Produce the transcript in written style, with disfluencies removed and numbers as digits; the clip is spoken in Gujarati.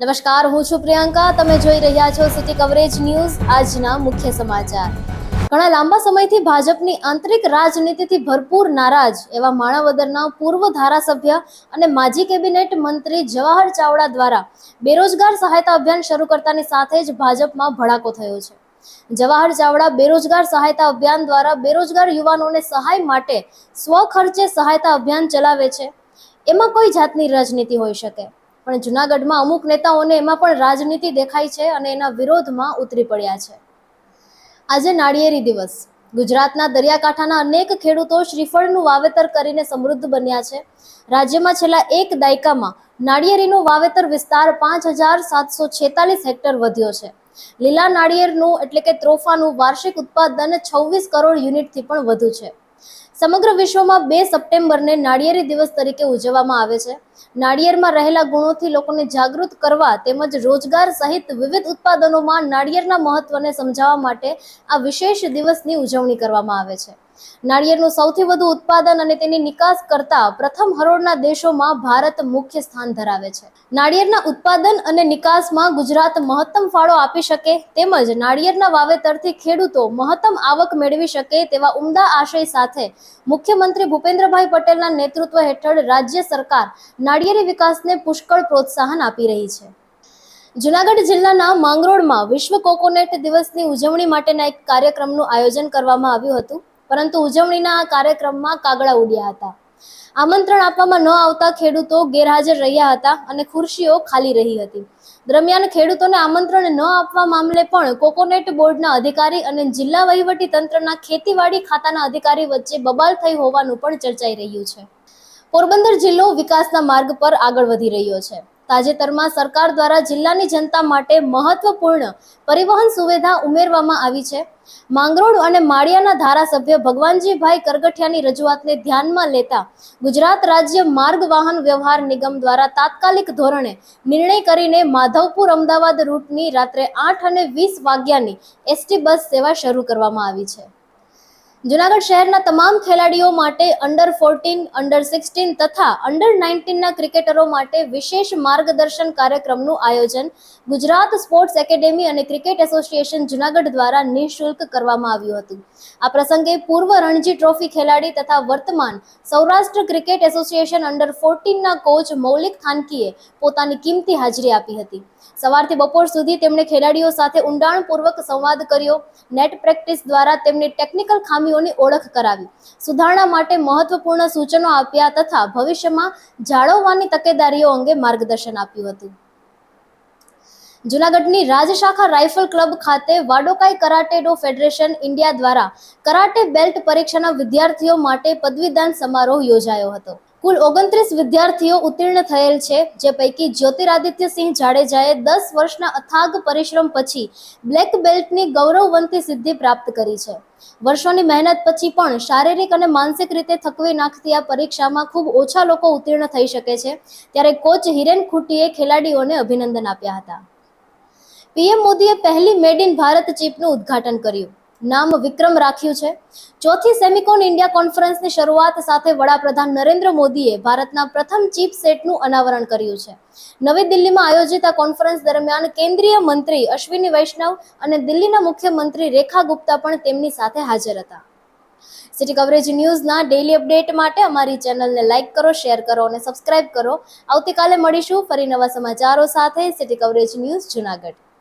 નમસ્કાર, હું છું પ્રિયંકા. તમે જોઈ રહ્યા છો સિટી કવરેજ ન્યૂઝ. આજના મુખ્ય સમાચાર. ઘણા લાંબા સમયથી ભાજપની આંતરિક રાજનીતિથી ભરપૂર નારાજ એવા માણાવદરના પૂર્વ ધારાસભ્ય અને માજી કેબિનેટ મંત્રી જવાહર ચાવડા દ્વારા બેરોજગાર સહાયતા અભિયાન શરૂ કરતાની સાથે જ ભાજપમાં ભડાકો થયો છે. જવાહર ચાવડા બેરોજગાર સહાયતા અભિયાન દ્વારા બેરોજગાર યુવાનોને સહાય માટે સ્વખર્ચે સહાયતા અભિયાન ચલાવે છે. એમાં કોઈ જાતની રાજનીતિ હોઈ શકે, પણ જૂનાગઢમાં અમુક નેતાઓને એમાં પણ રાજનીતિ દેખાય છે અને એના વિરોધમાં ઉતરી પડ્યા છે. આજે નાળિયેરી દિવસ. ગુજરાતના દરિયાકાંઠાના અનેક ખેડૂતો શ્રીફળનું વાવેતર કરીને સમૃદ્ધ બન્યા છે. રાજ્યમાં છેલ્લા એક દાયકામાં નાળિયેરીનું વાવેતર વિસ્તાર 5,746 હેક્ટર વધ્યો છે. લીલા નાળિયેરનું એટલે કે ત્રોફાનું વાર્ષિક ઉત્પાદન 26 કરોડ યુનિટથી પણ વધુ છે. સમગ્ર વિશ્વમાં 2 સપ્ટેમ્બરને નાળિયેરી દિવસ તરીકે ઉજવવામાં આવે છે. નાળિયેરમાં રહેલા ગુણોથી લોકોને જાગૃત કરવા તેમજ રોજગાર સહિત વિવિધ ઉત્પાદનોમાં નાળિયેરના મહત્વને સમજાવવા માટે આ વિશેષ દિવસની ઉજવણી કરવામાં આવે છે. નાળિયેરનું સૌથી વધુ ઉત્પાદન અને તેની નિકાસ કરતા પ્રથમ હરોળના દેશોમાં ભારત મુખ્ય સ્થાન ધરાવે છે. નાળિયેરના ઉત્પાદન અને નિકાસમાં ગુજરાત મહત્તમ ફાળો આપી શકે તેમજ નાળિયેરના વાવેતરથી ખેડૂતો મહત્તમ આવક મેળવી શકે તેવા ઉમદા આશય સાથે મુખ્યમંત્રી ભૂપેન્દ્રભાઈ પટેલના નેતૃત્વ હેઠળ રાજ્ય સરકાર નાળિયેરી વિકાસને પુષ્કળ પ્રોત્સાહન આપી રહી છે. જૂનાગઢ જિલ્લાના માંગરોળમાં વિશ્વ કોકોનટ દિવસની ઉજવણી માટેના એક કાર્યક્રમનું આયોજન કરવામાં આવ્યું હતું, પરંતુ ઉજવણીના આ કાર્યક્રમમાં કાગડા ઉડ્યા હતા. આમંત્રણ આપવામાં ન આવતા ખેડૂતો ગેરહાજર રહ્યા હતા અને ખુરશીઓ ખાલી રહી હતી. દરમિયાન ખેડૂતોને આમંત્રણ ન આપવા મામલે પણ કોકોનટ બોર્ડના અધિકારી અને જિલ્લા વહીવટી તંત્રના ખેતીવાડી ખાતાના અધિકારી વચ્ચે બબાલ થઈ હોવાનું પણ ચર્ચાઈ રહ્યું છે. પોરબંદર જિલ્લો વિકાસના માર્ગ પર આગળ વધી રહ્યો છે. તાજેતરમાં સરકાર દ્વારા જિલ્લાની જનતા માટે મહત્વપૂર્ણ પરિવહન સુવિધા ઉમેરવામાં આવી છે. માંગરોળ અને માળિયાના ધારાસભ્ય ભગવાનજીભાઈ કરગઠિયાની રજૂઆતને ધ્યાનમાં લેતા ગુજરાત રાજ્ય માર્ગ વાહન વ્યવહાર નિગમ દ્વારા તાત્કાલિક ધોરણે નિર્ણય કરીને માધવપુર અમદાવાદ રૂટની રાત્રે 8 અને 20 વાગ્યાની એસટી બસ સેવા શરૂ કરવામાં આવી છે. જૂનાગઢ શહેરના તમામ ખેલાડીઓ માટે અંડર 14, અંડર 16 તથા અંડર 19 ના ક્રિકેટરો માટે વિશેષ માર્ગદર્શન કાર્યક્રમનું આયોજન ગુજરાત સ્પોર્ટ્સ એકેડેમી અને ક્રિકેટ એસોસિએશન જૂનાગઢ દ્વારા નિઃશુલ્ક કરવામાં આવ્યું હતું. આ પ્રસંગે પૂર્વ રણજી ટ્રોફી ખેલાડી તથા વર્તમાન સૌરાષ્ટ્ર ક્રિકેટ એસોસિએશન અંડર 14 ના કોચ મૌલિક થાનકીએ પોતાની કિંમતી હાજરી આપી હતી. સવારથી બપોર સુધી તેમણે ખેલાડીઓ સાથે ઊંડાણપૂર્વક સંવાદ કર્યો. નેટ પ્રેક્ટિસ દ્વારા તેમની ટેકનિકલ ખામીઓની ઓળખ કરાવી, સુધારણા માટે મહત્વપૂર્ણ સૂચનો આપ્યા તથા ભવિષ્યમાં જાળવવાની તકેદારીઓ અંગે માર્ગદર્શન આપ્યું હતું. જૂનાગઢની રાજશાખા રાઇફલ ક્લબ ખાતે વાડોકાઈ કરાટે ડો ફેડરેશન ઇન્ડિયા દ્વારા કરાટે બેલ્ટ પરીક્ષાના વિદ્યાર્થીઓ માટે પદવીદાન સમારોહ યોજાયો હતો. કુલ 29 વિદ્યાર્થીઓ ઉત્તીર્ણ થયેલ છે, જે પૈકી જ્યોતિરાદિત્યસિંહ જાડેજાએ 10 વર્ષના અથાગ પરિશ્રમ પછી બ્લેક બેલ્ટની ગૌરવવંતી સિદ્ધિ પ્રાપ્ત કરી છે. વર્ષોની મહેનત પછી પણ શારીરિક અને માનસિક રીતે થકવી નાખતી આ પરીક્ષામાં ખૂબ ઓછા લોકો ઉત્તીર્ણ થઈ શકે છે, ત્યારે કોચ હિરેન ખુટીએ ખેલાડીઓને અભિનંદન આપ્યા હતા. પીએમ મોદીએ પહેલી મેડ ઇન ભારત ચીપનું ઉદ્ઘાટન કર્યું. નામ વિક્રમ રાખ્યું છે. ચોથી સેમિકોન ઇન્ડિયા કોન્ફરન્સની શરૂઆત સાથે વડાપ્રધાન નરેન્દ્ર મોદીએ ભારતના પ્રથમ ચીપ સેટનું અનાવરણ કર્યું છે. નવી દિલ્હીમાં આયોજિત આ કોન્ફરન્સ દરમિયાન કેન્દ્રીય મંત્રી અશ્વિની વૈષ્ણવ અને દિલ્હીના મુખ્યમંત્રી રેખા ગુપ્તા પણ તેમની સાથે હાજર હતા. સિટી કવરેજ ન્યૂઝના ડેઇલી અપડેટ માટે અમારી ચેનલને લાઇક કરો, શેર કરો અને સબસ્ક્રાઇબ કરો. આવતીકાલે મળીશું ફરી નવા સમાચારો સાથે. City coverage news Junagadh.